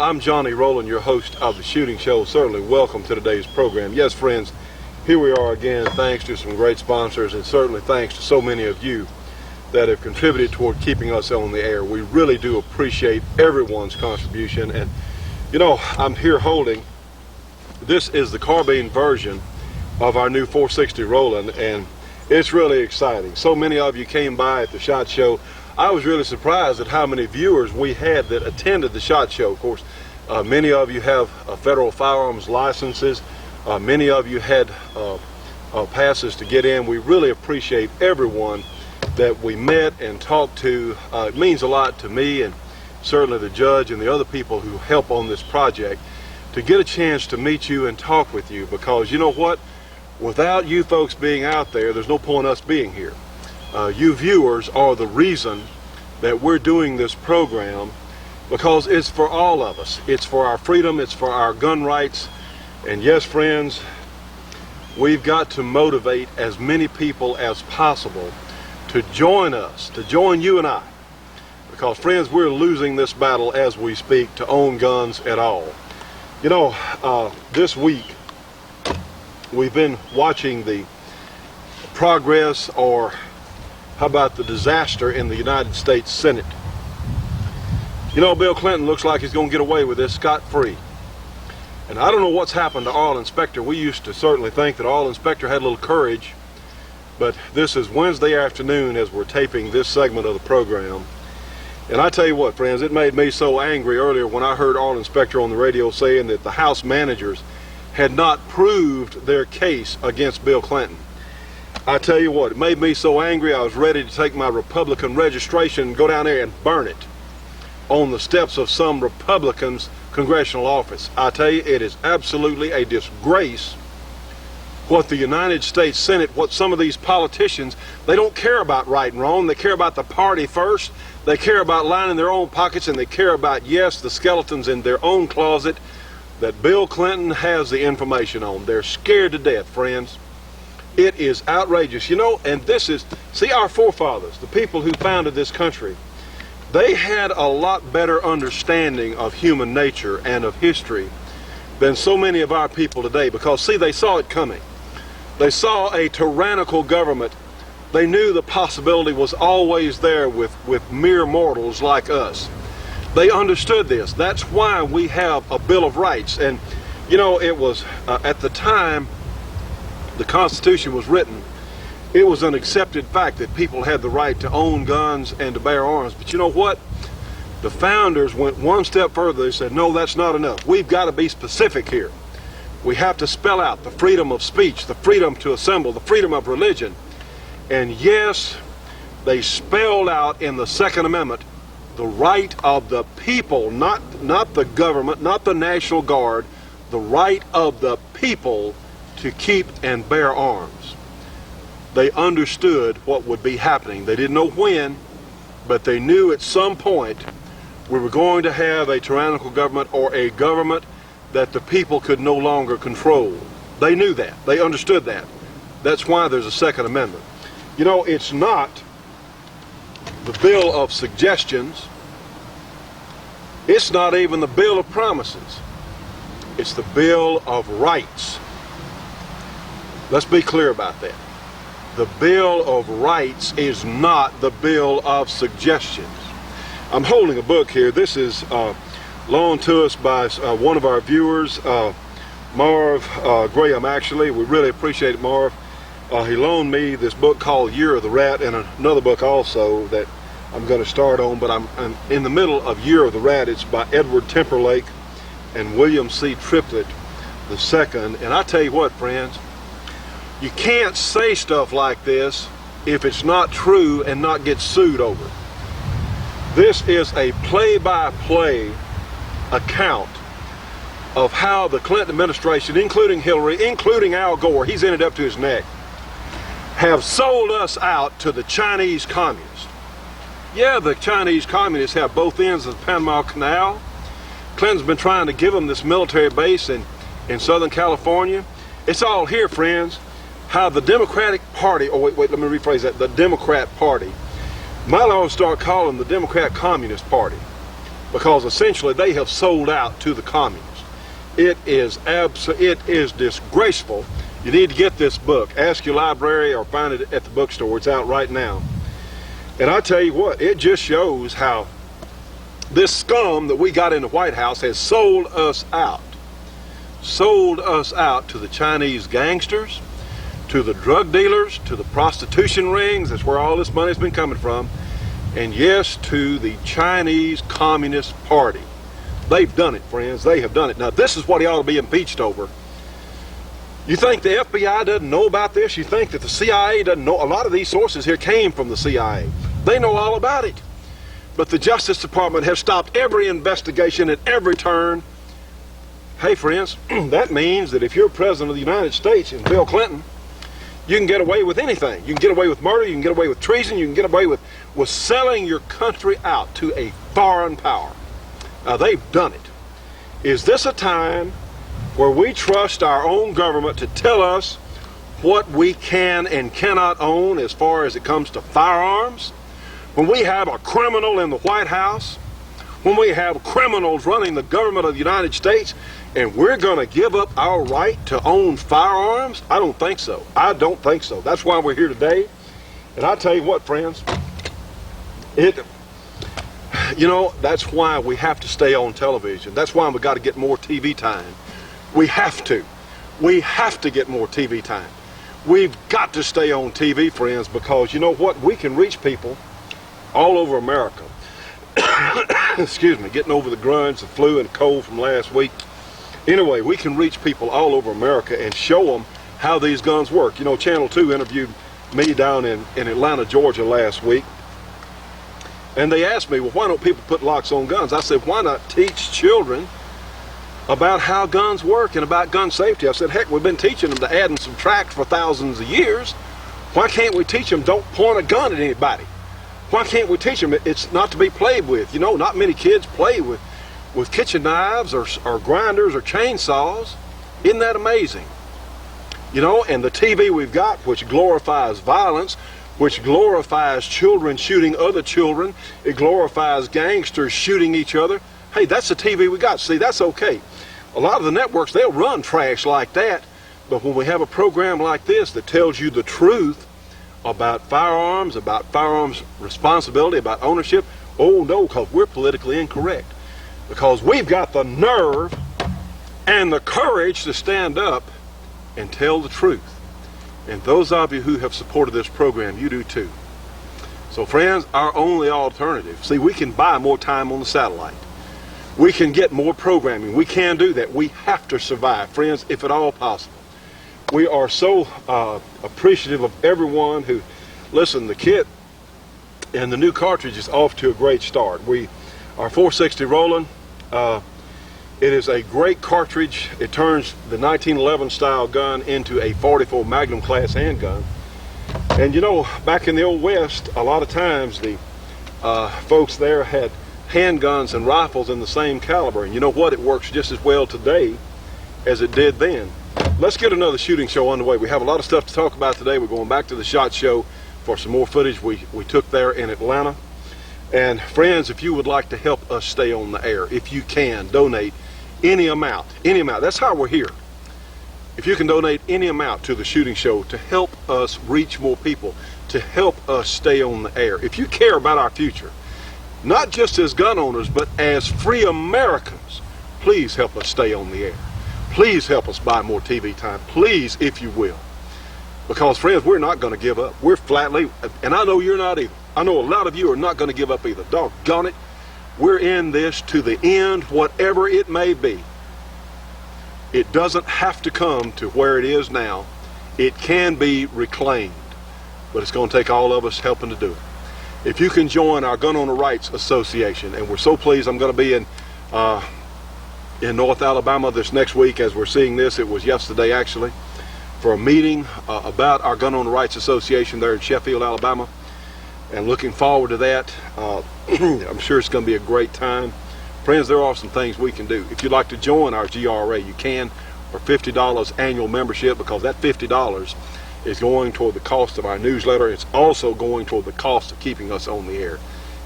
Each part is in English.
I'm Johnny Rowland, your host of the Shooting Show. Certainly welcome to today's program. Yes, friends, here we are again, thanks to some great sponsors, and certainly thanks to so many of you that have contributed toward keeping us on the air. We really do appreciate everyone's contribution. And you know, I'm here holding, this is the Carbine version of our new 460 Rowland, and it's really exciting. So many of you came by at the SHOT Show. I was really surprised at how many viewers we had that attended the SHOT Show. Of course, many of you have federal firearms licenses. Many of you had passes to get in. We really appreciate everyone that we met and talked to. It means a lot to me and certainly the judge and the other people who help on this project to get a chance to meet you and talk with you, because you know what? Without you folks being out there, there's no point us being here. You viewers are the reason that we're doing this program, because it's for all of us. It's for our freedom, it's for our gun rights. And yes, friends, we've got to motivate as many people as possible to join us, to join you and I. Because friends, we're losing this battle as we speak to own guns at all. You know, this week we've been watching the progress, or how about the disaster, in the United States Senate. You know, Bill Clinton looks like he's going to get away with this scot-free. And I don't know what's happened to Arlen Specter. We used to certainly think that Arlen Specter had a little courage, but this is Wednesday afternoon as we're taping this segment of the program. And I tell you what, friends, it made me so angry earlier when I heard Arlen Specter on the radio saying that the House managers had not proved their case against Bill Clinton. I tell you what, it made me so angry I was ready to take my Republican registration and go down there and burn it on the steps of some Republican's congressional office. I tell you, it is absolutely a disgrace what the United States Senate, what some of these politicians, they don't care about right and wrong. They care about the party first. They care about lining their own pockets, and they care about, yes, the skeletons in their own closet that Bill Clinton has the information on. They're scared to death, friends. It is outrageous. You know, and this is, see, our forefathers, the people who founded this country, they had a lot better understanding of human nature and of history than so many of our people today, because, see, they saw it coming. They saw a tyrannical government. They knew the possibility was always there with mere mortals like us. They understood this. That's why we have a Bill of Rights. And, you know, it was, at the time the Constitution was written, it was an accepted fact that people had the right to own guns and to bear arms. But you know what? The founders went one step further. They said, no, that's not enough. We've got to be specific here. We have to spell out the freedom of speech, the freedom to assemble, the freedom of religion. And yes, they spelled out in the Second Amendment the right of the people, not the government, not the National Guard, the right of the people to keep and bear arms. They understood what would be happening. They didn't know when, but they knew at some point we were going to have a tyrannical government, or a government that the people could no longer control. They knew that. They understood that. That's why there's a Second Amendment. You know, it's not the Bill of Suggestions. It's not even the Bill of Promises. It's the Bill of Rights. Let's be clear about that. The Bill of Rights is not the Bill of Suggestions. I'm holding a book here. This is loaned to us by one of our viewers, Marv Graham, actually. We really appreciate it, Marv. He loaned me this book called Year of the Rat, and another book also that I'm going to start on, but I'm in the middle of Year of the Rat. It's by Edward Timberlake and William C. Triplett II. And I tell you what, friends, you can't say stuff like this if it's not true and not get sued over it. This is a play-by-play account of how the Clinton administration, including Hillary, including Al Gore, he's in it up to his neck, have sold us out to the Chinese communists. Yeah, the Chinese communists have both ends of the Panama Canal. Clinton's been trying to give them this military base in Southern California. It's all here, friends. How the Democratic Party, oh wait, let me rephrase that, the Democrat Party, might ought to start calling the Democrat Communist Party. because essentially they have sold out to the communists. It is disgraceful. You need to get this book. Ask your library or find it at the bookstore. It's out right now. And I tell you what, it just shows how this scum that we got in the White House has sold us out. Sold us out to the Chinese gangsters, to the drug dealers, to the prostitution rings. That's where all this money's been coming from. And yes, to the Chinese Communist Party. They've done it, friends. They have done it. Now, this is what he ought to be impeached over. You think the FBI doesn't know about this? You think that the CIA doesn't know? A lot of these sources here came from the CIA. They know all about it. But the Justice Department has stopped every investigation at every turn. Hey, friends, that means that if you're President of the United States and Bill Clinton, you can get away with anything. You can get away with murder, you can get away with treason, you can get away with selling your country out to a foreign power. Now, they've done it. Is this a time where we trust our own government to tell us what we can and cannot own as far as it comes to firearms? When we have a criminal in the White House, when we have criminals running the government of the United States, and we're going to give up our right to own firearms? I don't think so. I don't think so. That's why we're here today. And I tell you what, friends, that's why we have to stay on television. That's why we've got to get more TV time. We have to. We have to get more TV time. We've got to stay on TV, friends, because you know what? We can reach people all over America. Excuse me, getting over the grunge, the flu, and the cold from last week. Anyway, we can reach people all over America and show them how these guns work. You know, Channel 2 interviewed me down in Atlanta, Georgia last week. And they asked me, well, why don't people put locks on guns? I said, why not teach children about how guns work and about gun safety? I said, heck, we've been teaching them to add and subtract for thousands of years. Why can't we teach them don't point a gun at anybody? Why can't we teach them it's not to be played with? You know, not many kids play with kitchen knives or grinders or chainsaws. Isn't that amazing? You know, and the TV we've got, which glorifies violence, which glorifies children shooting other children, it glorifies gangsters shooting each other. Hey, that's the TV we got. See, that's okay. A lot of the networks, they'll run trash like that, but when we have a program like this that tells you the truth about firearms responsibility, about ownership, oh no, because we're politically incorrect. Because we've got the nerve and the courage to stand up and tell the truth. And those of you who have supported this program, you do too. So friends, our only alternative, see, we can buy more time on the satellite. We can get more programming. We can do that. We have to survive, friends, if at all possible. We are so appreciative of everyone who, listen, the kit and the new cartridge is off to a great start. Our 460 Rowland, it is a great cartridge. It turns the 1911 style gun into a 44 Magnum class handgun. And you know, back in the old West, a lot of times the folks there had handguns and rifles in the same caliber. And you know what? It works just as well today as it did then. Let's get another shooting show underway. We have a lot of stuff to talk about today. We're going back to the SHOT Show for some more footage we took there in Atlanta. And friends, if you would like to help us stay on the air, if you can donate any amount, that's how we're here. If you can donate any amount to the shooting show to help us reach more people, to help us stay on the air, if you care about our future, not just as gun owners, but as free Americans, please help us stay on the air. Please help us buy more TV time, please, if you will. Because friends, we're not going to give up. We're flatly, and I know you're not either. I know a lot of you are not going to give up either. Doggone it. We're in this to the end, whatever it may be. It doesn't have to come to where it is now. It can be reclaimed, but it's going to take all of us helping to do it. If you can join our Gun Owner Rights Association, and we're so pleased, I'm going to be in North Alabama this next week as we're seeing this. It was yesterday actually, for a meeting about our Gun Owner Rights Association there in Sheffield, Alabama, and looking forward to that. I'm sure it's going to be a great time. Friends, there are some things we can do. If you'd like to join our GRA, you can for $50 annual membership, because that $50 is going toward the cost of our newsletter. It's also going toward the cost of keeping us on the air.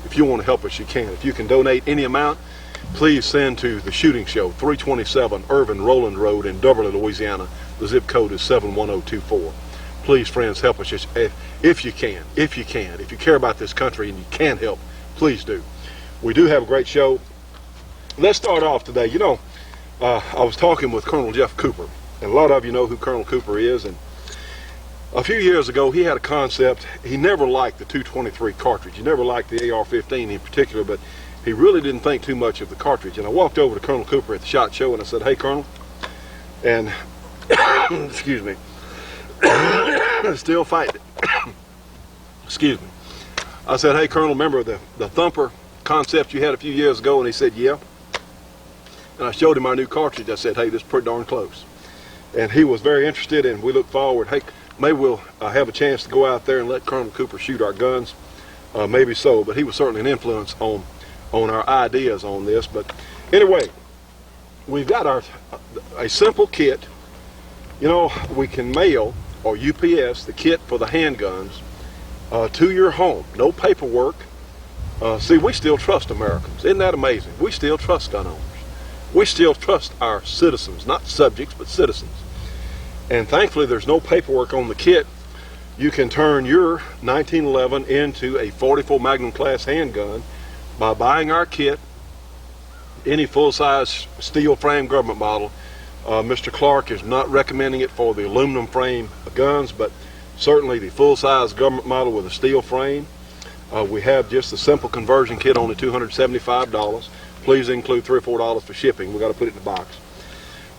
if you want to help us, you can. If you can donate any amount, please send to the Shooting Show, 327 Irvin Rowland Road in Beverly, Louisiana. The zip code is 71024. Please, friends, help us if you can. If you care about this country and you can help, please do. We do have a great show. Let's start off today. You know, I was talking with Colonel Jeff Cooper, and a lot of you know who Colonel Cooper is. And a few years ago, he had a concept. He never liked the 223 cartridge. He never liked the AR-15 in particular, but he really didn't think too much of the cartridge. And I walked over to Colonel Cooper at the SHOT Show and I said, "Hey, Colonel," and excuse me, still fighting it. Excuse me. I said, "Hey, Colonel, remember the thumper concept you had a few years ago?" And he said, "Yeah." And I showed him our new cartridge. I said, "Hey, this is pretty darn close." And he was very interested, and we look forward. Hey, maybe we'll have a chance to go out there and let Colonel Cooper shoot our guns. Maybe so, but he was certainly an influence on our ideas on this. But anyway, we've got a simple kit. You know, we can mail or UPS the kit for the handguns to your home. No paperwork. See, we still trust Americans. Isn't that amazing? We still trust gun owners. We still trust our citizens, not subjects, but citizens. And thankfully, there's no paperwork on the kit. You can turn your 1911 into a 44 Magnum class handgun by buying our kit, any full-size steel frame government model. Mr. Clark is not recommending it for the aluminum frame guns, but certainly the full-size government model with a steel frame. We have just the simple conversion kit, only $275. Please include $3 or $4 for shipping. We got to put it in the box.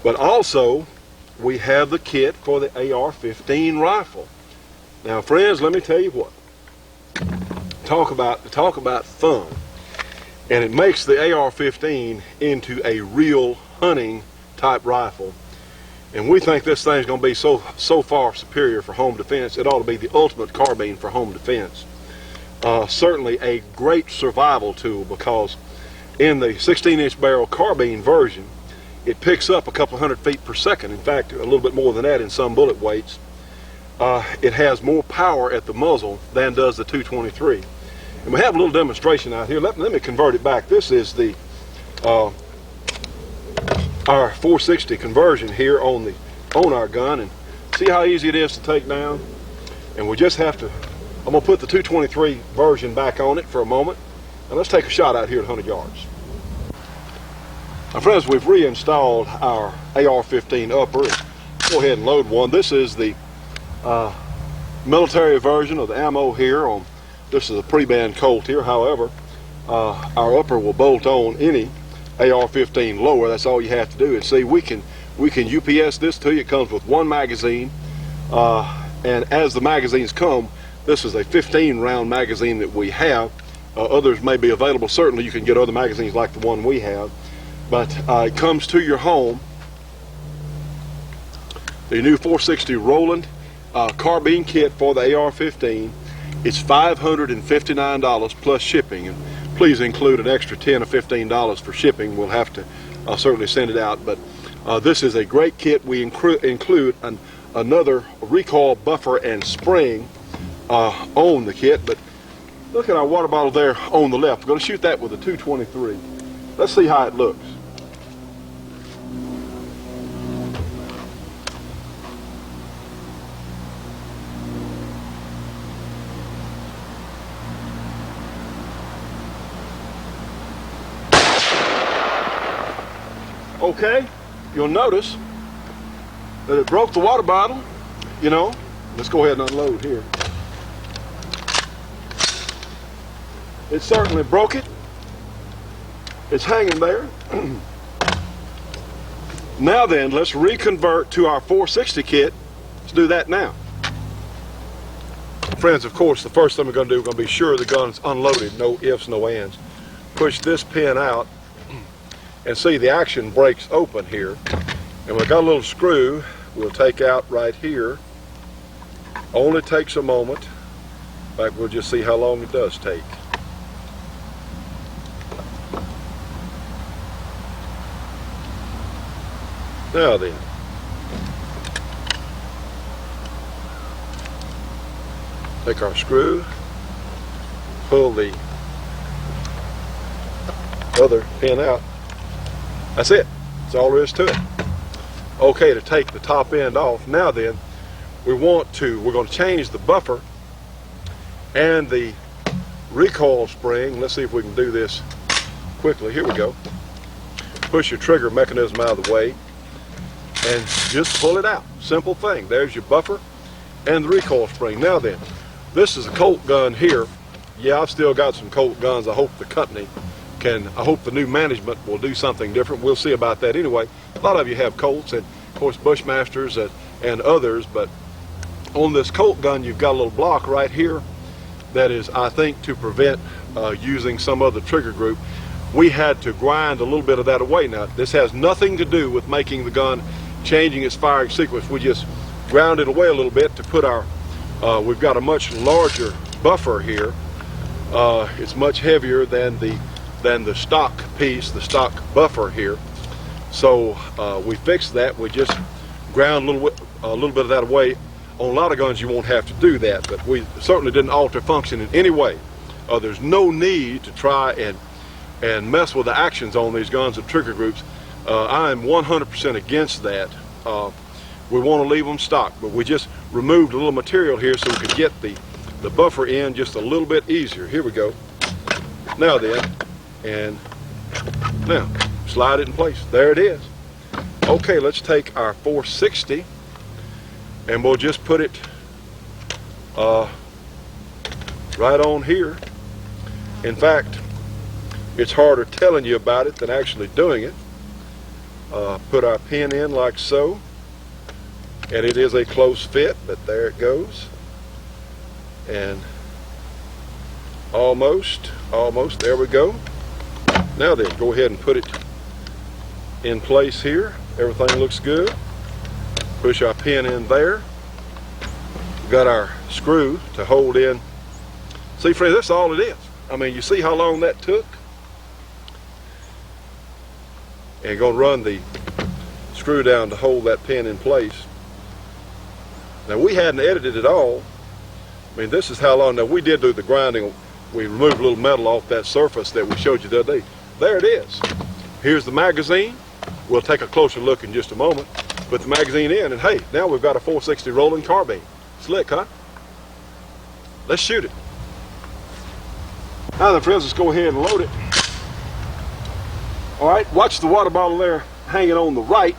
But also, we have the kit for the AR-15 rifle. Now, friends, let me tell you what. Talk about fun. And it makes the AR-15 into a real hunting type rifle. And we think this thing's going to be so far superior for home defense. It ought to be the ultimate carbine for home defense. Certainly a great survival tool, because in the 16-inch barrel carbine version, it picks up a couple hundred feet per second. In fact, a little bit more than that in some bullet weights. It has more power at the muzzle than does the 223. And we have a little demonstration out here. Let me convert it back. This is the our 460 conversion here on our gun, and see how easy it is to take down. And we just have to. I'm gonna put the 223 version back on it for a moment, and let's take a shot out here at 100 yards. Now, friends, we've reinstalled our AR-15 upper. Go ahead and load one. This is the military version of the ammo here. This is a pre-band Colt here. However, our upper will bolt on any AR-15 lower. That's all you have to do. And see, we can UPS this to you. It comes with one magazine, and as the magazines come, this is a 15-round magazine that we have. Others may be available. Certainly, you can get other magazines like the one we have. But it comes to your home. The new 460 Rowland carbine kit for the AR-15. It's $559 plus shipping, and please include an extra $10 or $15 for shipping. We'll have to certainly send it out. But this is a great kit. We include another recoil buffer and spring on the kit. But look at our water bottle there on the left. We're going to shoot that with a 223. Let's see how it looks. Okay, you'll notice that it broke the water bottle. You know, let's go ahead and unload here. It certainly broke it. It's hanging there. Now then, let's reconvert to our 460 kit. Let's do that now. Friends, of course, the first thing we're going to do, we're going to be sure the gun's unloaded. No ifs, no ands. Push this pin out, and see the action breaks open here. And we've got a little screw we'll take out right here. Only takes a moment. In fact, we'll just see how long it does take. Now then, take our screw, pull the other pin out. That's it. That's all there is to it. Okay, to take the top end off, now then, we're going to change the buffer and the recoil spring. Let's see if we can do this quickly. Here we go. Push your trigger mechanism out of the way and just pull it out. Simple thing. There's your buffer and the recoil spring. Now then, this is a Colt gun here. Yeah, I've still got some Colt guns. I hope the company I hope the new management will do something different. We'll see about that anyway. A lot of you have Colts and of course Bushmasters and others, but on this Colt gun you've got a little block right here that is, I think, to prevent using some other trigger group. We had to grind a little bit of that away. Now this has nothing to do with making the gun changing its firing sequence. We just ground it away a little bit to put our we've got a much larger buffer here. It's much heavier than the stock piece, the stock buffer here. So we fixed that. We just ground a little bit of that away. On a lot of guns you won't have to do that, but we certainly didn't alter function in any way. There's no need to try and mess with the actions on these guns and trigger groups. I am 100% against that. We want to leave them stock, but we just removed a little material here so we could get the buffer in just a little bit easier. Here we go. Now then, and now slide it in place. There it is. Okay, let's take our 460 and we'll just put it right on here. In fact, it's harder telling you about it than actually doing it. Put our pin in like so, and it is a close fit, but there it goes. And almost, there we go. Now then, go ahead and put it in place here. Everything looks good. Push our pin in there. We've got our screw to hold in. See, friends, that's all it is. I mean, you see how long that took? And going to run the screw down to hold that pin in place. Now, we hadn't edited it all. I mean, this is how long. Now, we did do the grinding. We removed a little metal off that surface that we showed you the other day. There it is. Here's the magazine. We'll take a closer look in just a moment. Put the magazine in, and hey, now we've got a 460 Rowland carbine. Slick, huh? Let's shoot it. Now then, friends, let's go ahead and load it. All right, watch the water bottle there hanging on the right.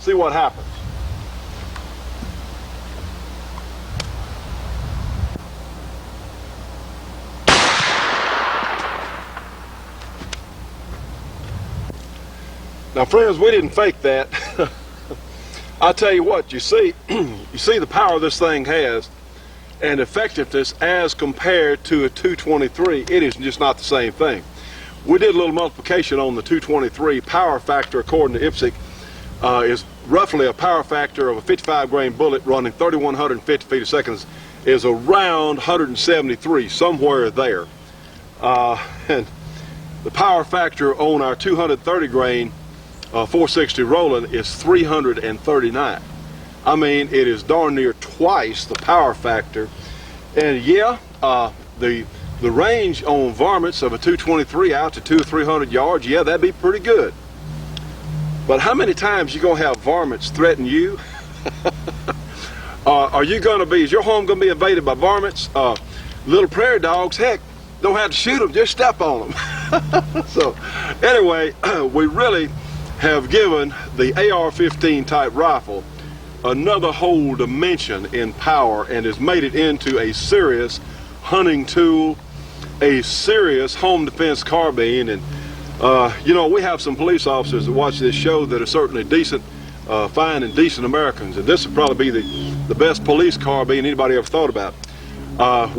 See what happens. Now, friends, we didn't fake that. I tell you what, you see the power this thing has and effectiveness as compared to a 223. It is just not the same thing. We did a little multiplication on the 223. Power factor, according to IPSC, is roughly a power factor of a 55 grain bullet running 3,150 feet a second is around 173, somewhere there. And the power factor on our 230 grain 460 Rowland is 339. I mean, it is darn near twice the power factor. And yeah, the range on varmints of a 223 out to 200 or 300 yards, yeah, that'd be pretty good. But how many times you gonna have varmints threaten you? Are you gonna be? Is your home gonna be invaded by varmints? Little prairie dogs, heck, don't have to shoot them, just step on them. So anyway, we really have given the AR-15 type rifle another whole dimension in power and has made it into a serious hunting tool, a serious home defense carbine. And you know, we have some police officers that watch this show that are certainly decent, fine and decent Americans, and this would probably be the best police carbine anybody ever thought about.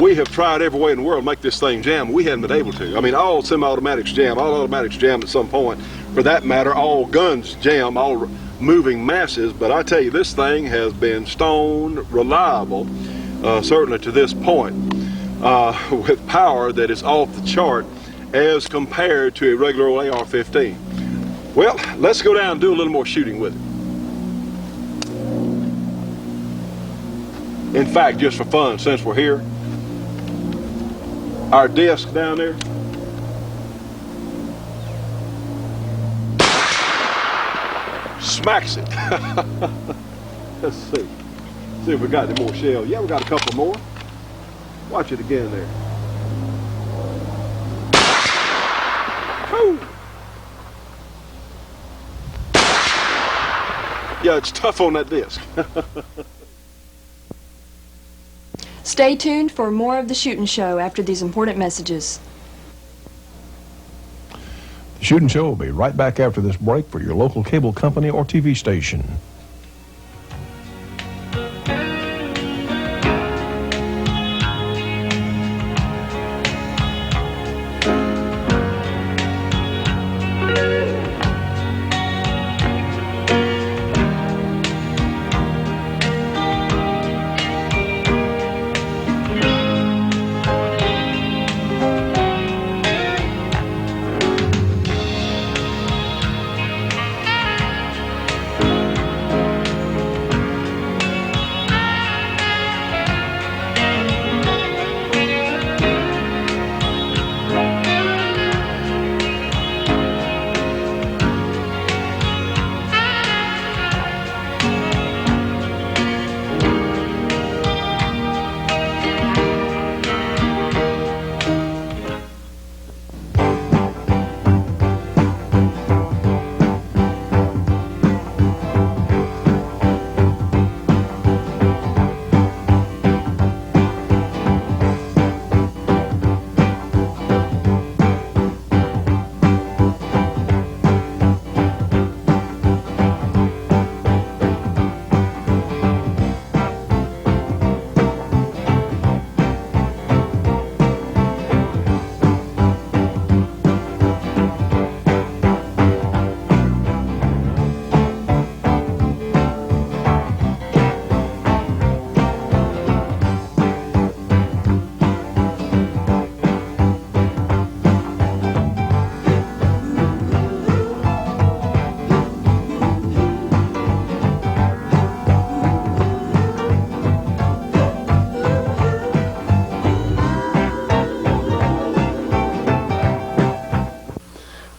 We have tried every way in the world to make this thing jam. We hadn't been able to. I mean, all semi-automatics jam, all automatics jam at some point. For that matter, all guns jam, all moving masses. But I tell you, this thing has been stone reliable, certainly to this point, with power that is off the chart as compared to a regular old AR-15. Well, let's go down and do a little more shooting with it. In fact, just for fun, since we're here, our disc down there, smacks it. Let's see. See if we got any more shells. Yeah, we got a couple more. Watch it again there. Woo! Yeah, it's tough on that disc. Stay tuned for more of the Shootin' Show after these important messages. The Shootin' Show will be right back after this break for your local cable company or TV station.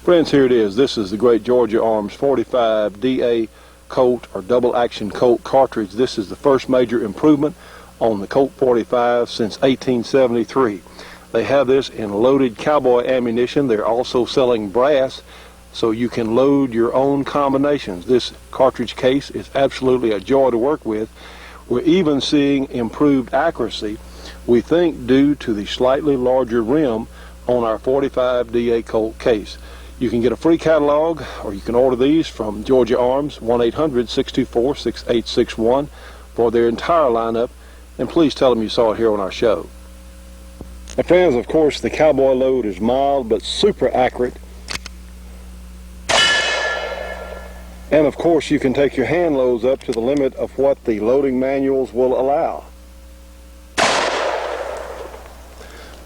Friends, here it is. This is the great Georgia Arms 45 DA Colt or double action Colt cartridge. This is the first major improvement on the Colt 45 since 1873. They have this in loaded cowboy ammunition. They're also selling brass, so you can load your own combinations. This cartridge case is absolutely a joy to work with. We're even seeing improved accuracy, we think due to the slightly larger rim on our 45 DA Colt case. You can get a free catalog, or you can order these from Georgia Arms, 1-800-624-6861 for their entire lineup, and please tell them you saw it here on our show. And friends, of course, the cowboy load is mild but super accurate. And of course, you can take your hand loads up to the limit of what the loading manuals will allow.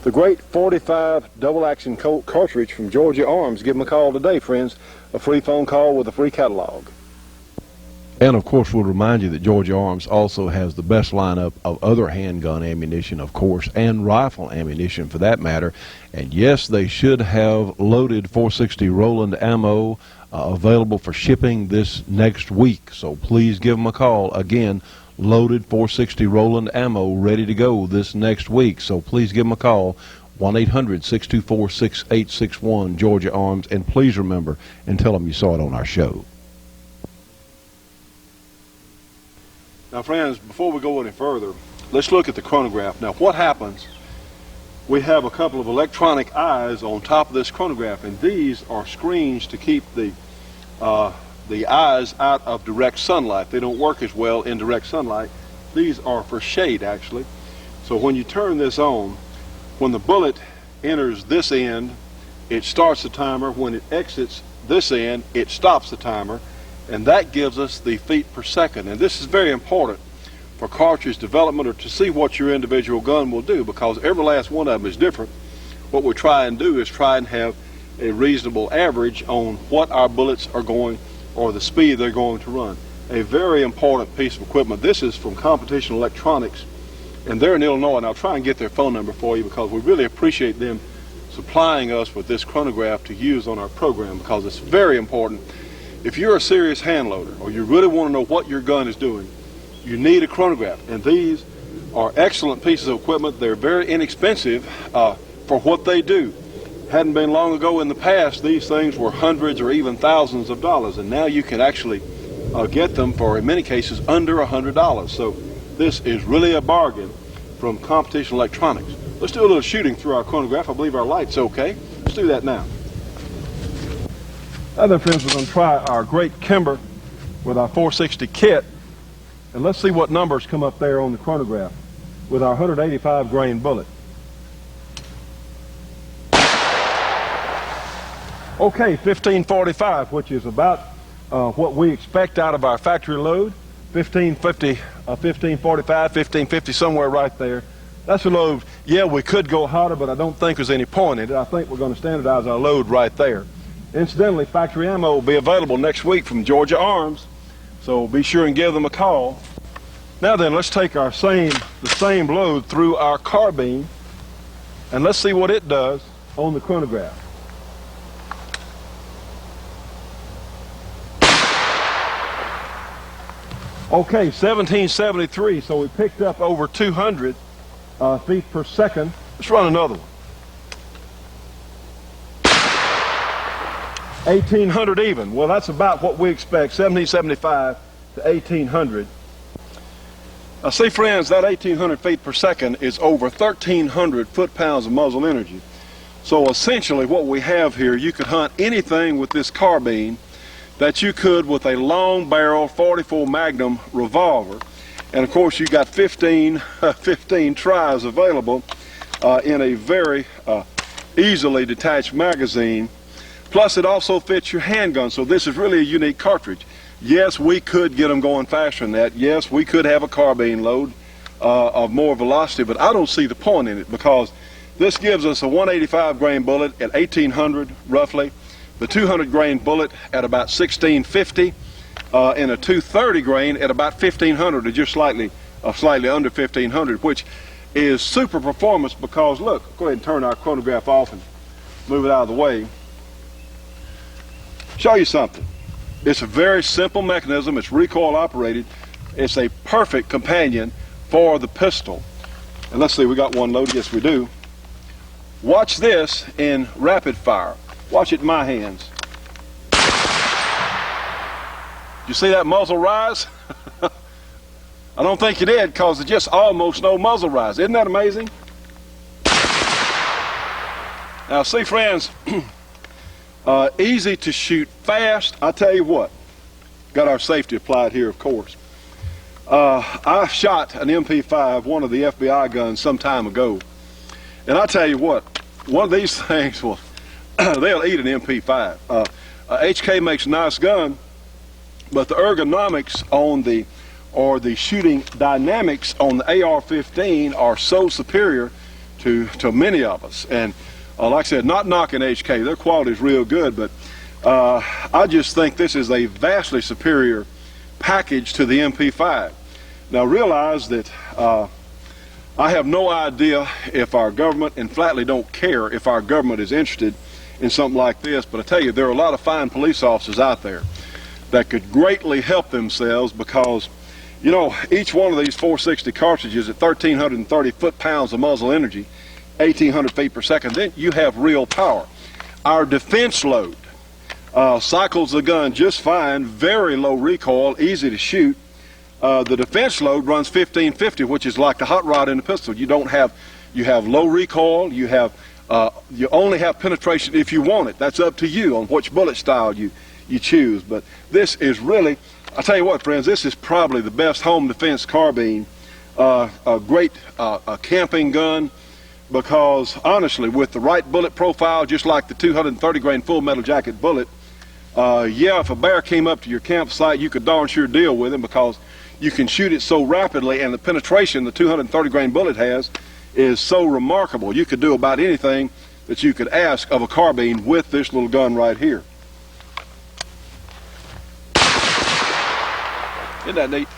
The great 45 double action Colt cartridge from Georgia Arms. Give them a call today, friends. A free phone call with a free catalog. And of course, we'll remind you that Georgia Arms also has the best lineup of other handgun ammunition, of course, and rifle ammunition for that matter. And yes, they should have loaded 460 Rowland ammo available for shipping this next week. So please give them a call. Again, loaded 460 Rowland ammo ready to go this next week. So please give them a call, 1-800-624-6861, Georgia Arms. And please remember and tell them you saw it on our show. Now, friends, before we go any further, let's look at the chronograph. Now, what happens, we have a couple of electronic eyes on top of this chronograph, and these are screens to keep the eyes out of direct sunlight. They don't work as well in direct sunlight. These are for shade, actually. So when you turn this on, when the bullet enters this end, it starts the timer. When it exits this end, it stops the timer. And that gives us the feet per second. And this is very important for cartridge development, or to see what your individual gun will do, because every last one of them is different. What we try and do is try and have a reasonable average on what our bullets are going, or the speed they're going to run. A very important piece of equipment. This is from Competition Electronics, and they're in Illinois, and I'll try and get their phone number for you, because we really appreciate them supplying us with this chronograph to use on our program, because it's very important. if you're a serious hand loader or you really want to know what your gun is doing, you need a chronograph. And these are excellent pieces of equipment. They're very inexpensive for what they do. Hadn't been long ago in the past, these things were hundreds or even thousands of dollars, and now you can actually get them for, in many cases, under $100. So this is really a bargain from Competition Electronics. Let's do a little shooting through our chronograph. I believe our light's okay. Let's do that now. Now then, friends, we're going to try our great Kimber with our 460 kit, and let's see what numbers come up there on the chronograph with our 185 grain bullet. Okay, 1545, which is about what we expect out of our factory load. 1550, 1545, 1550, somewhere right there. That's a load. Yeah, we could go hotter, but I don't think there's any point in it. I think we're going to standardize our load right there. Incidentally, factory ammo will be available next week from Georgia Arms, so be sure and give them a call. Now then, let's take the same load through our carbine, and let's see what it does on the chronograph. Okay, 1773, so we picked up over 200 feet per second. Let's run another one. 1800 even. Well, that's about what we expect, 1775 to 1800. See, friends, that 1800 feet per second is over 1,300 foot-pounds of muzzle energy. So essentially what we have here, you could hunt anything with this carbine that you could with a long barrel 44 Magnum revolver. And of course you got 15 tries available in a very easily detached magazine. Plus it also fits your handgun, so this is really a unique cartridge. Yes, we could get them going faster than that. Yes, we could have a carbine load of more velocity, but I don't see the point in it, because this gives us a 185 grain bullet at 1800 roughly, the 200 grain bullet at about 1650, and a 230 grain at about 1500, or just slightly under 1500, which is super performance. Because look, go ahead and turn our chronograph off and move it out of the way. Show you something. It's a very simple mechanism. It's recoil operated. It's a perfect companion for the pistol. And let's see, we got one loaded. Yes, we do. Watch this in rapid fire. Watch it in my hands. You see that muzzle rise? I don't think you did, because there's just almost no muzzle rise. Isn't that amazing? Now see, friends, easy to shoot, fast. I tell you what, got our safety applied here, of course. I shot an MP5, one of the FBI guns, some time ago, and I tell you what, one of these things will they'll eat an MP5. HK makes a nice gun, but the ergonomics on the shooting dynamics on the AR-15 are so superior to many of us. And like I said, not knocking HK, their quality is real good, but I just think this is a vastly superior package to the MP5. Now realize that I have no idea if our government, and flatly don't care if our government is interested in something like this, but I tell you, there are a lot of fine police officers out there that could greatly help themselves, because you know, each one of these 460 cartridges at 1,330 foot-pounds of muzzle energy, 1,800 feet per second, then you have real power. Our defense load cycles the gun just fine, very low recoil, easy to shoot. The defense load runs 1550, which is like the hot rod in the pistol. You have low recoil, you only have penetration if you want it. That's up to you on which bullet style you choose. But this is really, I tell you what, friends, this is probably the best home defense carbine, a great camping gun, because honestly, with the right bullet profile, just like the 230 grain full metal jacket bullet, yeah, if a bear came up to your campsite, you could darn sure deal with him, because you can shoot it so rapidly, and the penetration the 230 grain bullet has is so remarkable. You could do about anything that you could ask of a carbine with this little gun right here. Isn't that neat?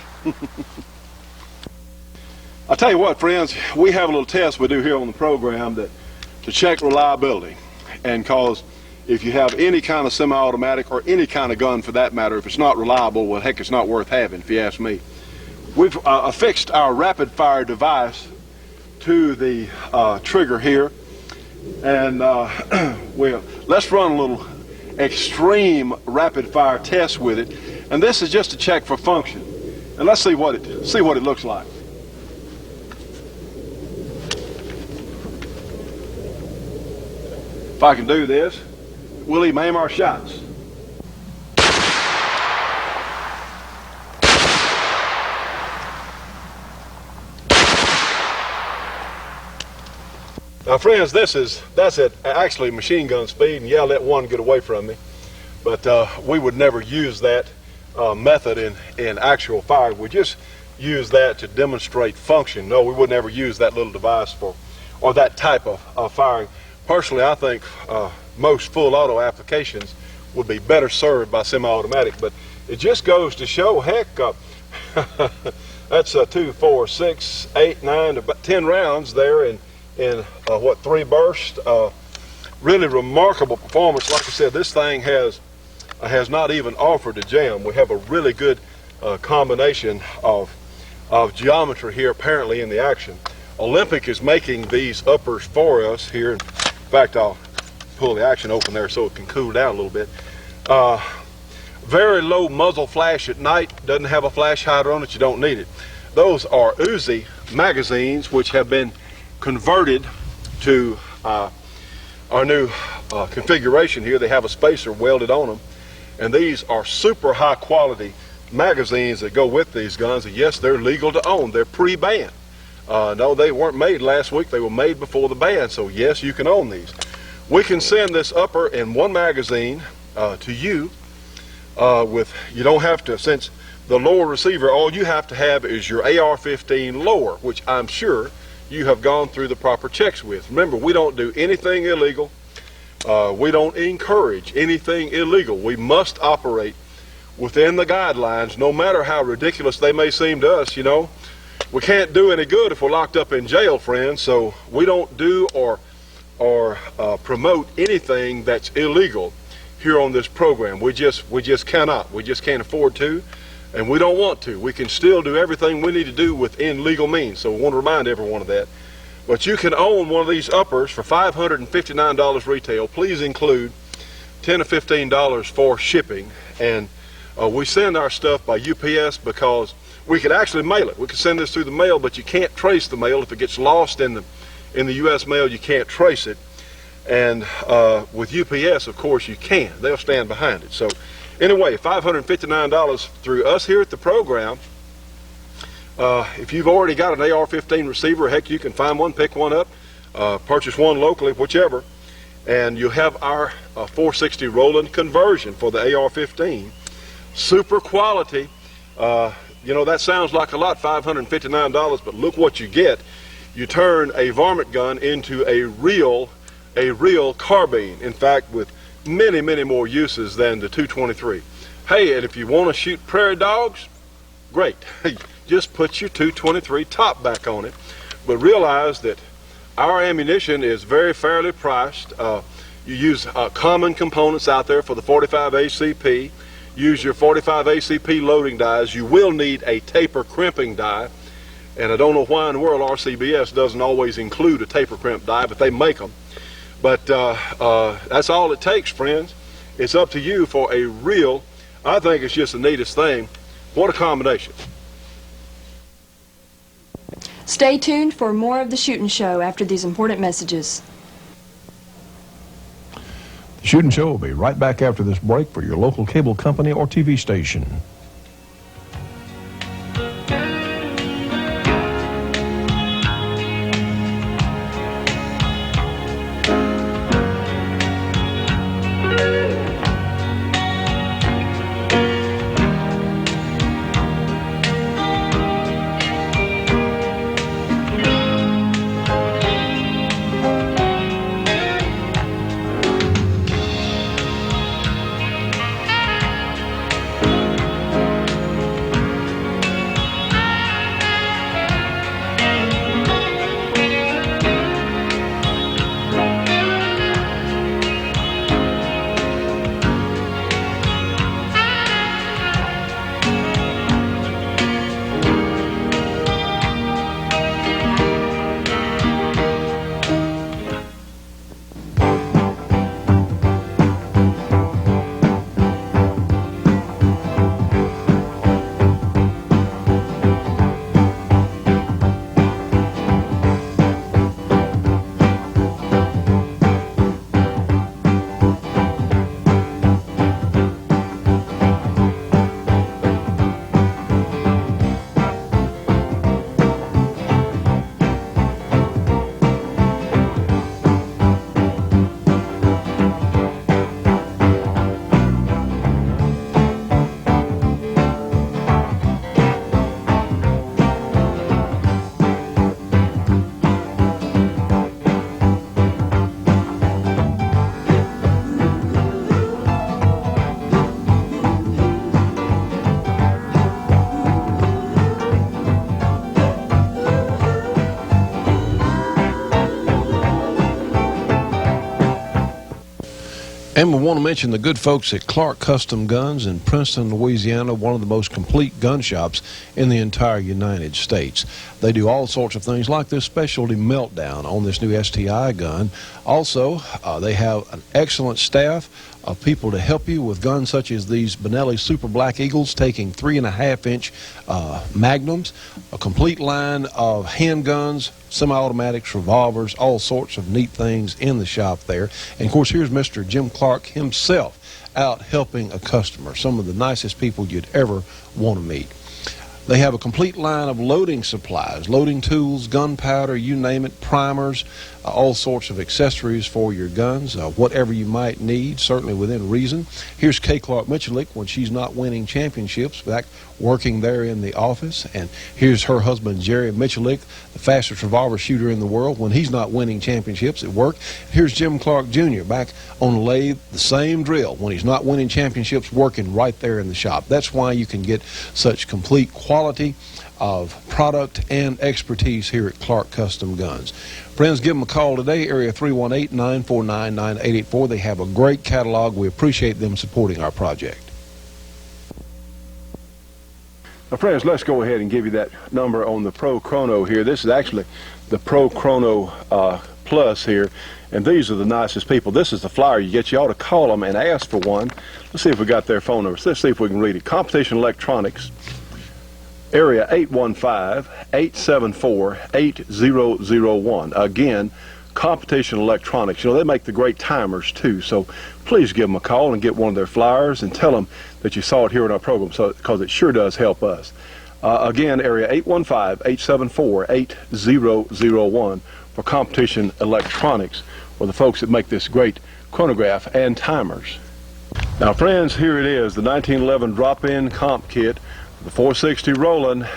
I'll tell you what, friends, we have a little test we do here on the program to check reliability. And cause if you have any kind of semi-automatic or any kind of gun for that matter, if it's not reliable, well, heck, it's not worth having, if you ask me. We've affixed our rapid fire device to the trigger here, and well, let's run a little extreme rapid fire test with it, and this is just to check for function, and let's see what it looks like. If I can do this, we'll even aim our shots. Now, friends, that's at actually machine gun speed, and yeah, I let one get away from me, but we would never use that method in actual fire. We just use that to demonstrate function. No, we would never use that little device or that type of firing. Personally, I think most full auto applications would be better served by semi-automatic, but it just goes to show, heck, that's 2, 4, 6, 8, 9, about 10 rounds there in what, 3 bursts. Really remarkable performance. Like I said, this thing has not even offered a jam. We have a really good combination of geometry here apparently in the action. Olympic is making these uppers for us here. In fact, I'll pull the action open there so it can cool down a little bit. Very low muzzle flash at night. Doesn't have a flash hider on it. You don't need it. Those are Uzi magazines, which have been converted to our new configuration here. They have a spacer welded on them, and these are super high quality magazines that go with these guns, and yes, they're legal to own. They're pre-ban. No, they weren't made last week. They were made before the ban, so yes, you can own these. We can send this upper in one magazine to you you don't have to, since the lower receiver, all you have to have is your AR-15 lower, which I'm sure you have gone through the proper checks with. Remember, we don't do anything illegal. We don't encourage anything illegal. We must operate within the guidelines, no matter how ridiculous they may seem to us. You know, we can't do any good if we're locked up in jail, friends, so we don't do or promote anything that's illegal here on this program. We just cannot. We just can't afford to, and we don't want to. We can still do everything we need to do within legal means, so we want to remind everyone of that. But you can own one of these uppers for $559 retail. Please include $10 or $15 for shipping, and we send our stuff by UPS because we could actually mail it. We could send this through the mail, but you can't trace the mail. If it gets lost in the U.S. mail, you can't trace it. And with UPS, of course, you can. They'll stand behind it. So anyway, $559 through us here at the program. If you've already got an AR-15 receiver, heck, you can find one, pick one up, purchase one locally, whichever, and you have our 460 Rowland conversion for the AR-15. Super quality. You know, that sounds like a lot, $559, but look what you get. You turn a varmint gun into a real carbine, in fact, with many, many more uses than the 223. Hey, and if you want to shoot prairie dogs, great. Just put your 223 top back on it. But realize that our ammunition is very fairly priced. You use common components out there for the 45 ACP. Use your 45 ACP loading dies. You will need a taper crimping die. And I don't know why in the world RCBS doesn't always include a taper crimp die, but they make them. But that's all it takes, friends. It's up to you for a real, I think it's just the neatest thing. What a combination. Stay tuned for more of the Shootin' Show after these important messages. The Shootin' Show will be right back after this break for your local cable company or TV station. And we want to mention the good folks at Clark Custom Guns in Princeton, Louisiana, one of the most complete gun shops in the entire United States. They do all sorts of things like this specialty meltdown on this new STI gun. Also, they have an excellent staff of people to help you with guns such as these Benelli Super Black Eagles taking 3.5-inch magnums, a complete line of handguns, semi-automatics, revolvers, all sorts of neat things in the shop there. And of course, here's Mr. Jim Clark himself out helping a customer, some of the nicest people you'd ever want to meet. They have a complete line of loading supplies, loading tools, gunpowder, you name it, primers, all sorts of accessories for your guns, whatever you might need, certainly within reason. Here's Kay Clark Michalik when she's not winning championships, back working there in the office. And here's her husband, Jerry Michalik, the fastest revolver shooter in the world, when he's not winning championships at work. Here's Jim Clark Jr. back on the lathe, the same drill, when he's not winning championships, working right there in the shop. That's why you can get such complete quality of product and expertise here at Clark Custom Guns. Friends, give them a call today, area 318-949-9884. They have a great catalog. We appreciate them supporting our project. Now, friends, let's go ahead and give you that number on the Pro Chrono here. This is actually the Pro Chrono Plus here, and these are the nicest people. This is the flyer you get. You ought to call them and ask for one. Let's see if we got their phone numbers. Let's see if we can read it. Competition Electronics, area 815-874-8001. Again, Competition Electronics. You know, they make the great timers too, so please give them a call and get one of their flyers and tell them that you saw it here in our program, because it sure does help us. Again, area 815-874-8001 for Competition Electronics, for the folks that make this great chronograph and timers. Now, friends, here it is, the 1911 drop-in comp kit, the 460 Rowland,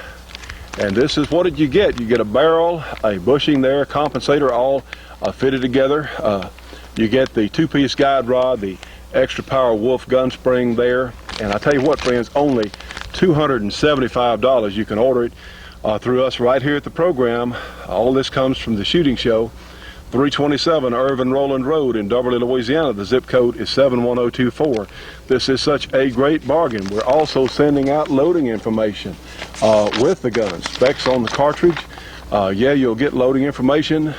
and this is what you get. You get a barrel, a bushing there, compensator, all fitted together. You get the two-piece guide rod, the extra power Wolf gun spring there, and I tell you what, friends, only $275. You can order it through us right here at the program. All this comes from the shooting show, 327 Irvin Rowland Road in Beverly, Louisiana. The zip code is 71024. This is such a great bargain. We're also sending out loading information with the gun. Specs on the cartridge. Yeah, you'll get loading information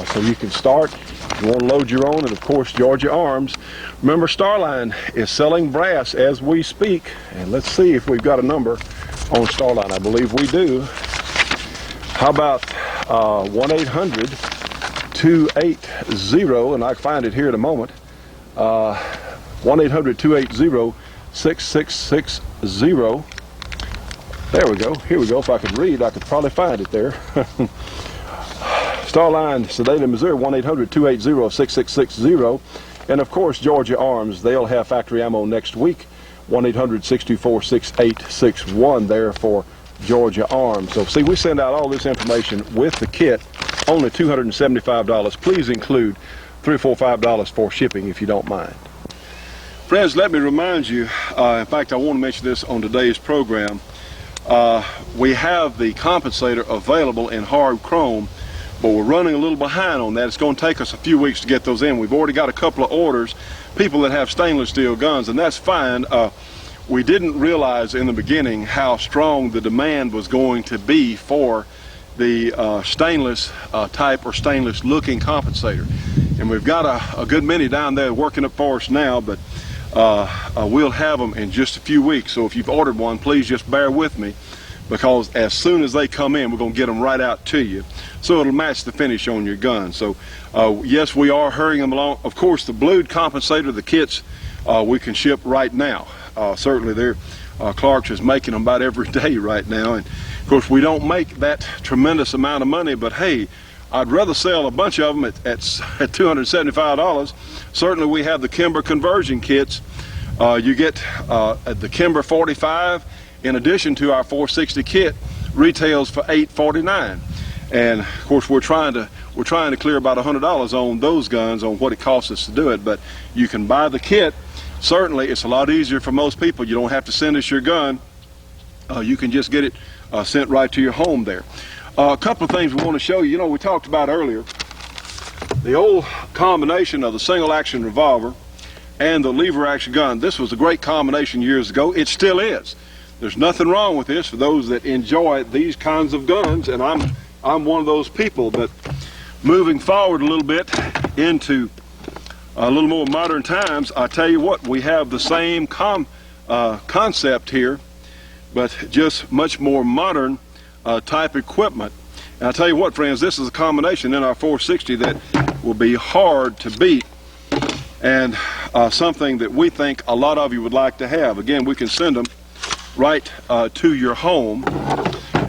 so you can start. If you want to load your own, and of course, Georgia Arms. Remember, Starline is selling brass as we speak. And let's see if we've got a number on Starline. I believe we do. How about 1-800-280, and I find it here in a moment, 1-800-280-6660. There we go. Here we go. If I could read, I could probably find it there. Starline, Sedalia, Missouri, 1-800-280-6660. And of course, Georgia Arms, they'll have factory ammo next week. 1-800-624-6861 there for Georgia Arms. So see, we send out all this information with the kit, only $275. Please include $3 or $4 or $5 for shipping if you don't mind. Friends, let me remind you, in fact, I want to mention this on today's program. We have the compensator available in hard chrome, but we're running a little behind on that. It's going to take us a few weeks to get those in. We've already got a couple of orders, people that have stainless steel guns, and that's fine. We didn't realize in the beginning how strong the demand was going to be for the stainless type or stainless looking compensator. And we've got a good many down there working up for us now, but we'll have them in just a few weeks. So if you've ordered one, please just bear with me, because as soon as they come in, we're going to get them right out to you, so it'll match the finish on your gun. So yes, we are hurrying them along. Of course, the blued compensator, the kits, we can ship right now. Certainly Clark's is making them about every day right now, and of course we don't make that tremendous amount of money, but hey, I'd rather sell a bunch of them at $275. Certainly we have the Kimber conversion kits. You get the Kimber 45 in addition to our 460 kit, retails for $849. And of course we're trying to clear about $100 on those guns, on what it costs us to do it. But you can buy the kit. Certainly it's a lot easier for most people. You don't have to send us your gun. You can just get it sent right to your home there. A couple of things we want to show you. You know, we talked about earlier the old combination of the single action revolver and the lever action gun. This was a great combination years ago. It still is. There's nothing wrong with this for those that enjoy these kinds of guns, and I'm one of those people. But moving forward a little bit into a little more modern times, I tell you what, we have the same concept here, but just much more modern type equipment. And I tell you what, friends, this is a combination in our 460 that will be hard to beat, and something that we think a lot of you would like to have. Again, we can send them right to your home.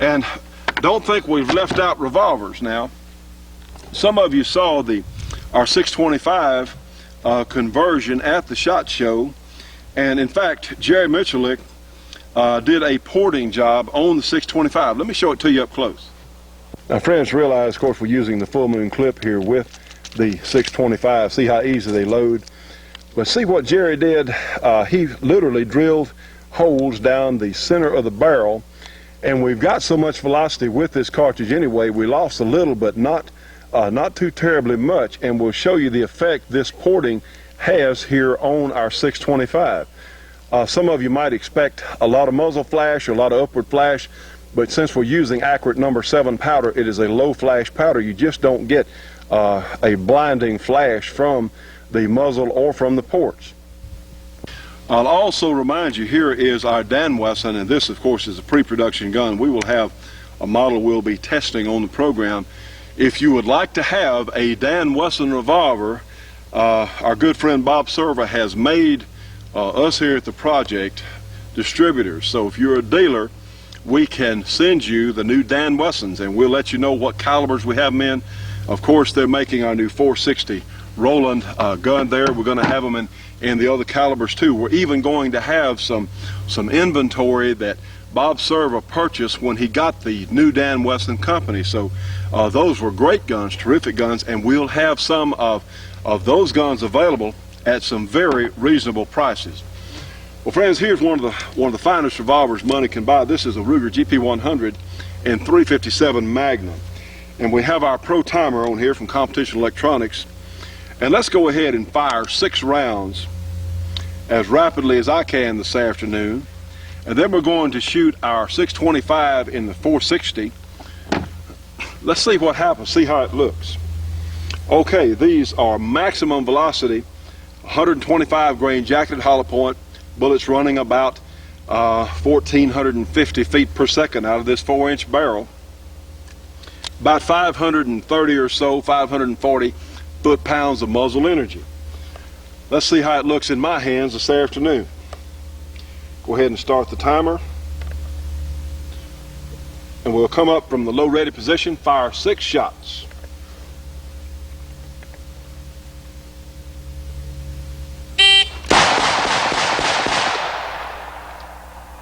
And don't think we've left out revolvers now. Some of you saw our 625 conversion at the SHOT Show, and in fact Jerry Mitchell's did a porting job on the 625. Let me show it to you up close. Now friends, realize of course we're using the full moon clip here with the 625. See how easy they load. But see what Jerry did. He literally drilled holes down the center of the barrel, and we've got so much velocity with this cartridge anyway, we lost a little, but not too terribly much, and we'll show you the effect this porting has here on our 625. Some of you might expect a lot of muzzle flash or a lot of upward flash, but since we're using accurate number 7 powder, it is a low flash powder. You just don't get a blinding flash from the muzzle or from the ports. I'll also remind you, here is our Dan Wesson, and this of course is a pre-production gun. We will have a model we'll be testing on the program. If you would like to have a Dan Wesson revolver, our good friend Bob Serva has made us here at the project distributors. So if you're a dealer, we can send you the new Dan Wessons, and we'll let you know what calibers we have them in. Of course, they're making our new 460 Rowland gun there. We're going to have them in the other calibers too. We're even going to have some inventory that Bob Serva purchased when he got the new Dan Wesson company. So those were great guns, terrific guns, and we'll have some of those guns available at some very reasonable prices. Well friends, here's one of the finest revolvers money can buy. This is a Ruger GP100 and 357 Magnum, and we have our Pro Timer on here from Competition Electronics. And let's go ahead and fire 6 rounds as rapidly as I can this afternoon, and then we're going to shoot our 625 in the 460. Let's see what happens, see how it looks. Okay, these are maximum velocity, 125 grain jacketed hollow point, bullets running about 1,450 feet per second out of this 4-inch barrel. About 530 or so, 540 foot-pounds of muzzle energy. Let's see how it looks in my hands this afternoon. Go ahead and start the timer, and we'll come up from the low ready position, fire 6 shots.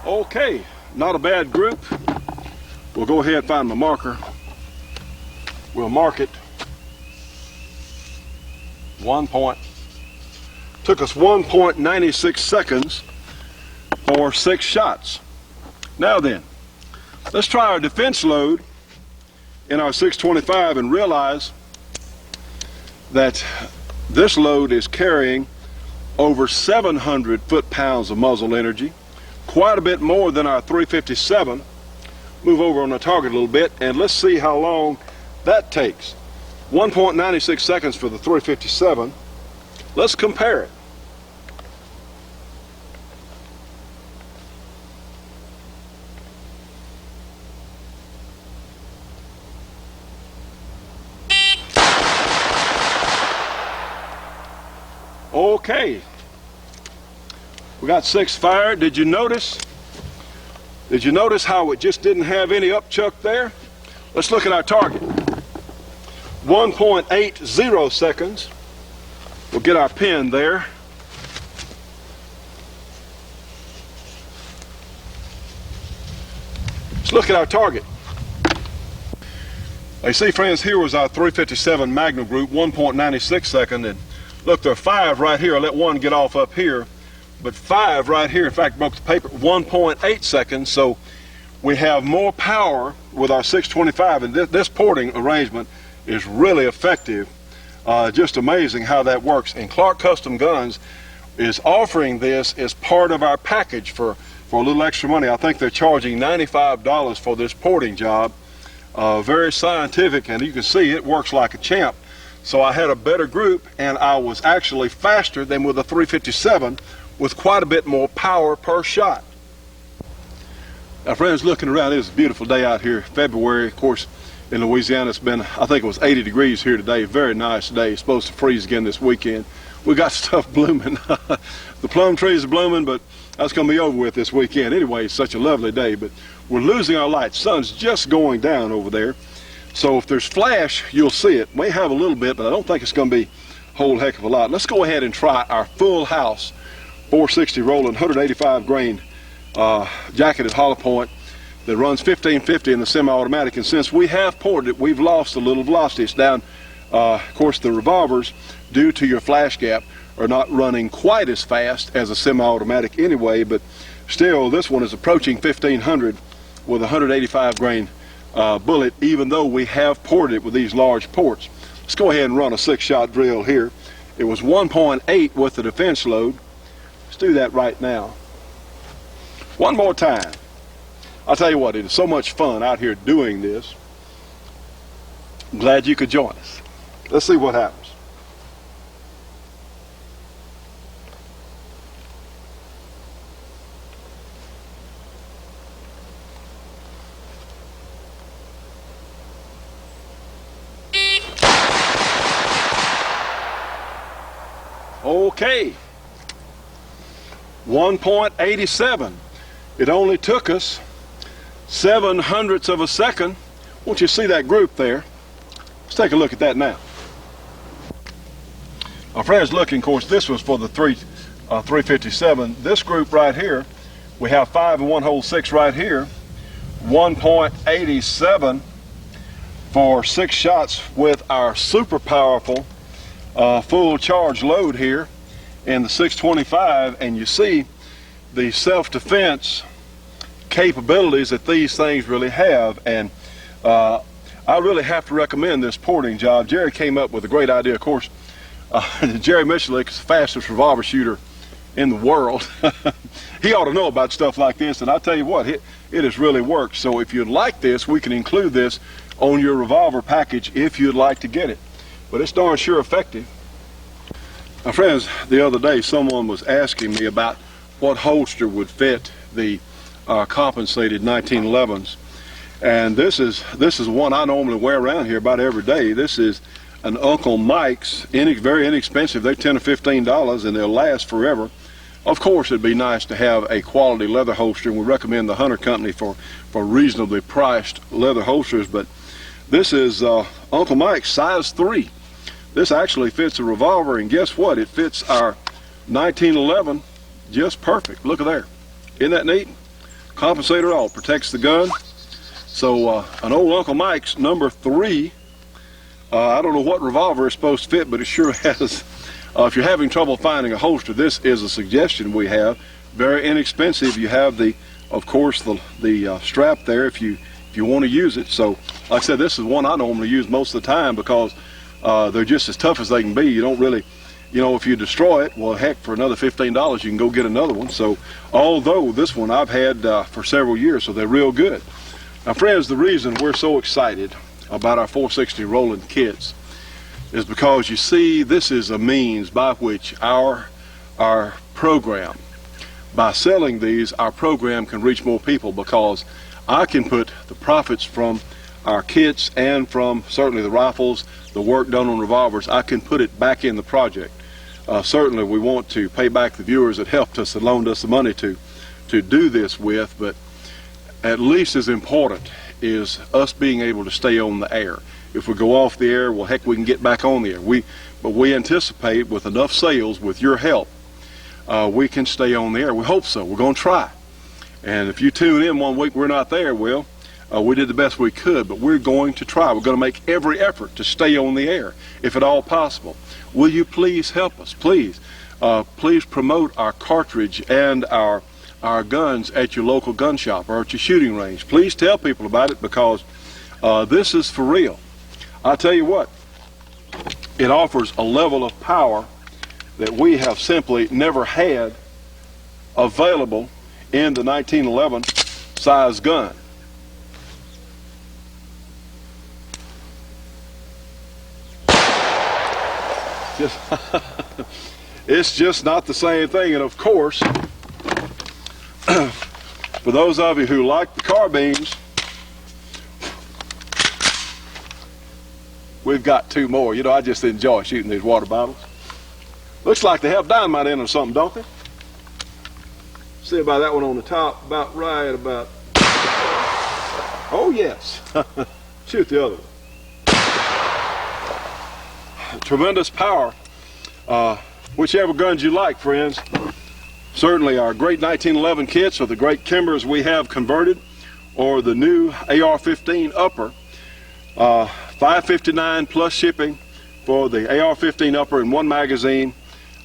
Okay, not a bad group. We'll go ahead and find my marker. We'll mark it. 1 point. Took us 1.96 seconds for 6 shots. Now then, let's try our defense load in our 625 and realize that this load is carrying over 700 foot-pounds of muzzle energy, quite a bit more than our 357. Move over on the target a little bit, and let's see how long that takes. 1.96 seconds for the 357. Let's compare it. Okay, we got 6 fired. Did you notice how it just didn't have any upchuck there? Let's look at our target. 1.80 seconds. We'll get our pin there. Let's look at our target. You see, friends, here was our 357 Magnum group, 1.96 second, and look, there are 5 right here. I'll let one get off up here, but 5 right here, in fact, broke the paper, 1.8 seconds, so we have more power with our 625, and this porting arrangement is really effective. Just amazing how that works. And Clark Custom Guns, is offering this as part of our package for a little extra money. I think they're charging $95 for this porting job. Very scientific, and you can see it works like a champ. So I had a better group, and I was actually faster than with a 357 with quite a bit more power per shot. Now friends, looking around, it's a beautiful day out here, February. Of course, in Louisiana, it's been, I think it was 80 degrees here today. Very nice day. It's supposed to freeze again this weekend. We got stuff blooming. The plum trees are blooming, but that's going to be over with this weekend. Anyway, it's such a lovely day, but we're losing our light. Sun's just going down over there. So if there's flash, you'll see it. May have a little bit, but I don't think it's going to be a whole heck of a lot. Let's go ahead and try our full house 460 Rowland 185 grain jacketed hollow point that runs 1550 in the semi-automatic. And since we have ported it, we've lost a little velocity. It's down. Of course, the revolvers, due to your flash gap, are not running quite as fast as a semi-automatic anyway, but still this one is approaching 1500 with a 185 grain bullet, even though we have ported it with these large ports. Let's go ahead and run a 6-shot drill here. It was 1.8 with the defense load. Let's do that right now. One more time. I'll tell you what, it is so much fun out here doing this. I'm glad you could join us. Let's see what happens. Okay, 1.87. It only took us 0.07 of a second. Won't you see that group there? Let's take a look at that now. Our friends looking, of course, this was for the 357. This group right here, we have 5 and 1 hole 6 right here. 1.87 for 6 shots with our super powerful full charge load here in the 625, and you see the self-defense capabilities that these things really have. And I really have to recommend this porting job. Jerry came up with a great idea. Of course, Jerry Michalik is the fastest revolver shooter in the world. He ought to know about stuff like this, and I'll tell you what, it has really worked. So if you'd like this, we can include this on your revolver package if you'd like to get it. But it's darn sure effective. Now friends, the other day someone was asking me about what holster would fit the compensated 1911s, and this is one I normally wear around here about every day. This is an Uncle Mike's, very inexpensive. They're $10 or $15 and they'll last forever. Of course, it'd be nice to have a quality leather holster, and we recommend the Hunter Company for reasonably priced leather holsters. But this is Uncle Mike's size 3. This actually fits a revolver, and guess what? It fits our 1911 just perfect. Look at there. Isn't that neat? Compensator all, protects the gun. So an old Uncle Mike's number 3. I don't know what revolver is supposed to fit, but it sure has. If you're having trouble finding a holster, this is a suggestion we have. Very inexpensive. You have of course, the strap there if you want to use it. So, like I said, this is one I normally use most of the time because they're just as tough as they can be. You don't really, if you destroy it, well, heck, for another $15, you can go get another one. So, although this one I've had for several years, so they're real good. Now, friends, the reason we're so excited about our 460 Rowland kits is because, you see, this is a means by which our program, by selling these, our program can reach more people, because I can put the profits from our kits and from certainly the rifles, the work done on revolvers, I can put it back in the project. Certainly we want to pay back the viewers that helped us and loaned us the money to do this with, but at least as important is us being able to stay on the air. If we go off the air, well, heck, we can get back on the air. But we anticipate with enough sales, with your help, we can stay on the air. We hope so. We're going to try. And if you tune in one week we're not there, well, we did the best we could, but we're going to try. We're going to make every effort to stay on the air, if at all possible. Will you please help us? Please. Please promote our cartridge and our guns at your local gun shop or at your shooting range. Please tell people about it, because this is for real. I'll tell you what, it offers a level of power that we have simply never had available in the 1911 size gun. It's just not the same thing. And of course, for those of you who like the carbines, we've got two more. You know, I just enjoy shooting these water bottles. Looks like they have dynamite in them or something, don't they? See about that one on the top, about right about. Oh yes. Shoot the other one. Tremendous power. Whichever guns you like, friends. Certainly our great 1911 kits or the great Kimbers we have converted, or the new AR-15 upper. $559 plus shipping for the AR-15 upper in one magazine.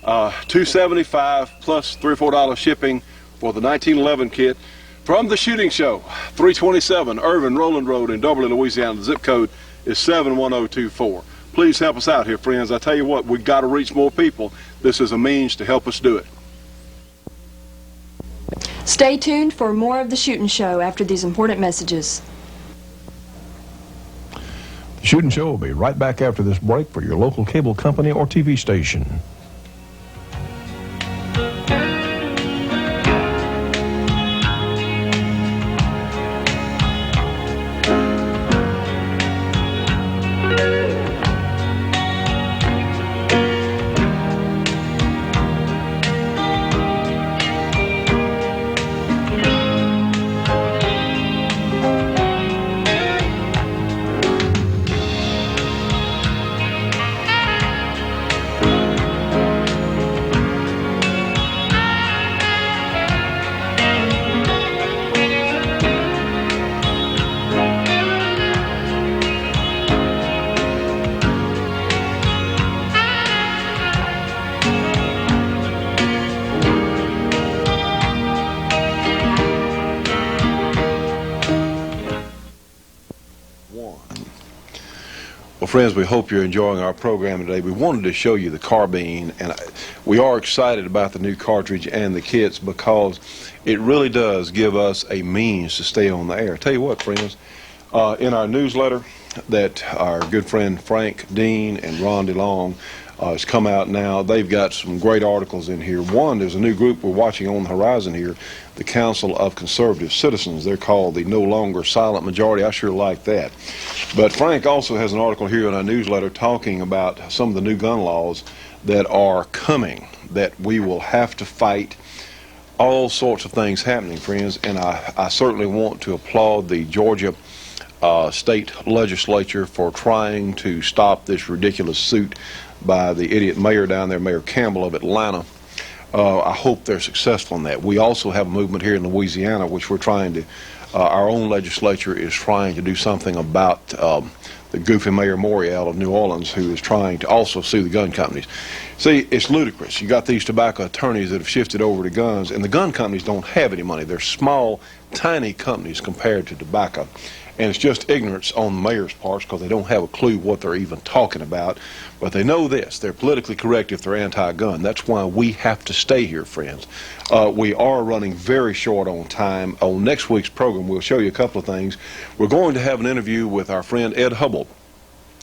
$275 plus $3 or $4 shipping for the 1911 kit. From the Shooting Show, 327 Irvin Rowland Road in Dublin, Louisiana. The zip code is 71024. Please help us out here, friends. I tell you what, we've got to reach more people. This is a means to help us do it. Stay tuned for more of the Shootin' Show after these important messages. The Shootin' Show will be right back after this break for your local cable company or TV station. Well, friends, we hope you're enjoying our program today. We wanted to show you the carbine, and we are excited about the new cartridge and the kits because it really does give us a means to stay on the air. Tell you what, friends, in our newsletter that our good friend Frank Dean and Ron DeLong has come out now, they've got some great articles in here. One, there's a new group we're watching on the horizon here, the Council of Conservative Citizens. They're called the No Longer Silent Majority. I sure like that. But Frank also has an article here in our newsletter talking about some of the new gun laws that are coming, that we will have to fight. All sorts of things happening, friends, and I certainly want to applaud the Georgia state legislature for trying to stop this ridiculous suit by the idiot mayor down there, Mayor Campbell of Atlanta. I hope they're successful in that. We also have a movement here in Louisiana, which we're trying to, our own legislature is trying to do something about the goofy Mayor Morial of New Orleans, who is trying to also sue the gun companies. See, it's ludicrous. You got these tobacco attorneys that have shifted over to guns, and the gun companies don't have any money. They're small, tiny companies compared to tobacco. And it's just ignorance on the mayor's part because they don't have a clue what they're even talking about. But they know this. They're politically correct if they're anti-gun. That's why we have to stay here, friends. We are running very short on time. On next week's program, we'll show you a couple of things. We're going to have an interview with our friend Ed Hubble.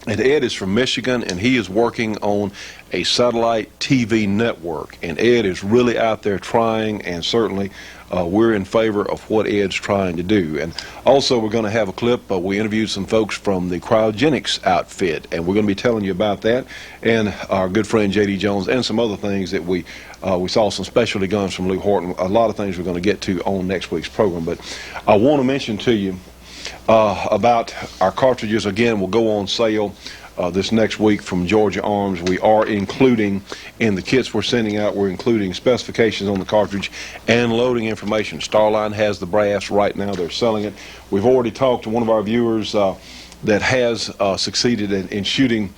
And Ed is from Michigan, and he is working on a satellite TV network. And Ed is really out there trying, and certainly we're in favor of what Ed's trying to do. And also we're going to have a clip. We interviewed some folks from the cryogenics outfit, and we're going to be telling you about that, and our good friend J.D. Jones, and some other things that we saw some specialty guns from Lou Horton. A lot of things we're going to get to on next week's program. But I want to mention to you about our cartridges. Again, will go on sale this next week from Georgia Arms. We are including in the kits we're sending out, we're including specifications on the cartridge and loading information. Starline has the brass right now. They're selling it. We've already talked to one of our viewers that has succeeded in shooting.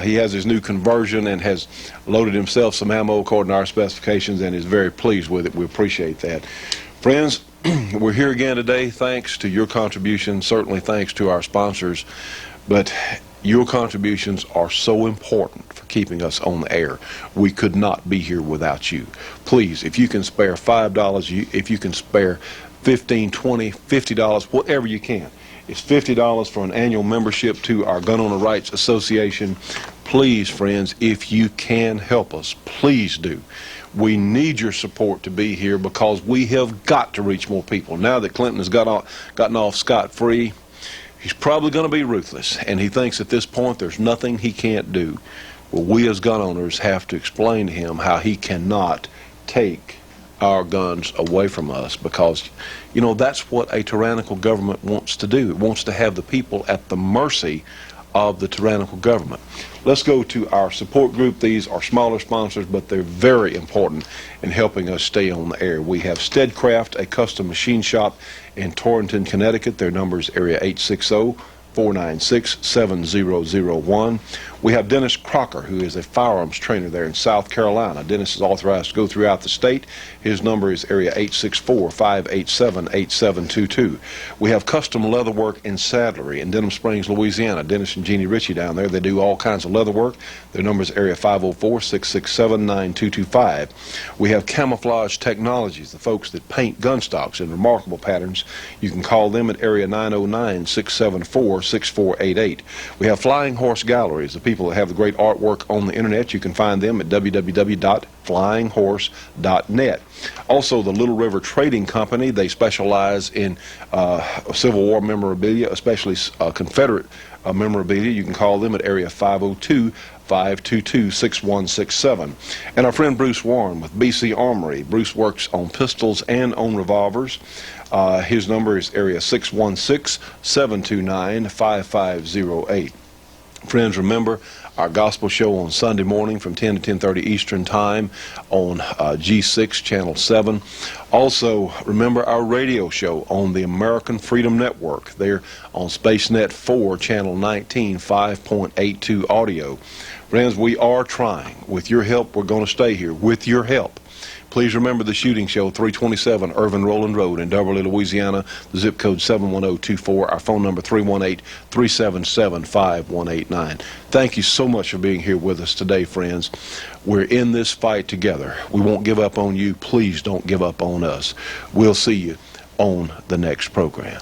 He has his new conversion and has loaded himself some ammo according to our specifications and is very pleased with it. We appreciate that. Friends, we're here again today thanks to your contribution, certainly thanks to our sponsors. But Your contributions are so important for keeping us on the air. We could not be here without you. Please, if you can spare $5, if you can spare $15, $20, $50, whatever you can. It's $50 for an annual membership to our Gun Owner Rights Association. Please, friends, if you can help us, please do. We need your support to be here because we have got to reach more people. Now that Clinton has gotten off scot-free, he's probably going to be ruthless, and he thinks at this point there's nothing he can't do. Well, we as gun owners have to explain to him how he cannot take our guns away from us, because, you know, that's what a tyrannical government wants to do. It wants to have the people at the mercy of the tyrannical government. Let's go to our support group. These are smaller sponsors, but they're very important in helping us stay on the air. We have Steadcraft, a custom machine shop in Torrington, Connecticut. Their number is area 860-496-7001. We have Dennis Crocker, who is a firearms trainer there in South Carolina. Dennis is authorized to go throughout the state. His number is area 864-587-8722. We have Custom Leather Work in Saddlery in Denham Springs, Louisiana. Dennis and Jeannie Ritchie down there, they do all kinds of leather work. Their number is area 504-667-9225. We have Camouflage Technologies, the folks that paint gun stocks in remarkable patterns. You can call them at area 909-674-6488. We have Flying Horse Galleries, the people that have the great artwork on the internet. You can find them at www.flyinghorse.net. Also, the Little River Trading Company, they specialize in Civil War memorabilia, especially Confederate memorabilia. You can call them at area 502-522-6167. And our friend Bruce Warren with BC Armory. Bruce works on pistols and on revolvers. His number is area 616-729-5508. Friends, remember our gospel show on Sunday morning from 10 to 10:30 Eastern Time on G6 Channel 7. Also, remember our radio show on the American Freedom Network. They're on SpaceNet 4, Channel 19, 5.82 audio. Friends, we are trying. With your help, we're going to stay here. With your help. Please remember the Shooting Show, 327 Irvin Rowland Road in Beverly, Louisiana, the zip code 71024, our phone number 318-377-5189. Thank you so much for being here with us today, friends. We're in this fight together. We won't give up on you. Please don't give up on us. We'll see you on the next program.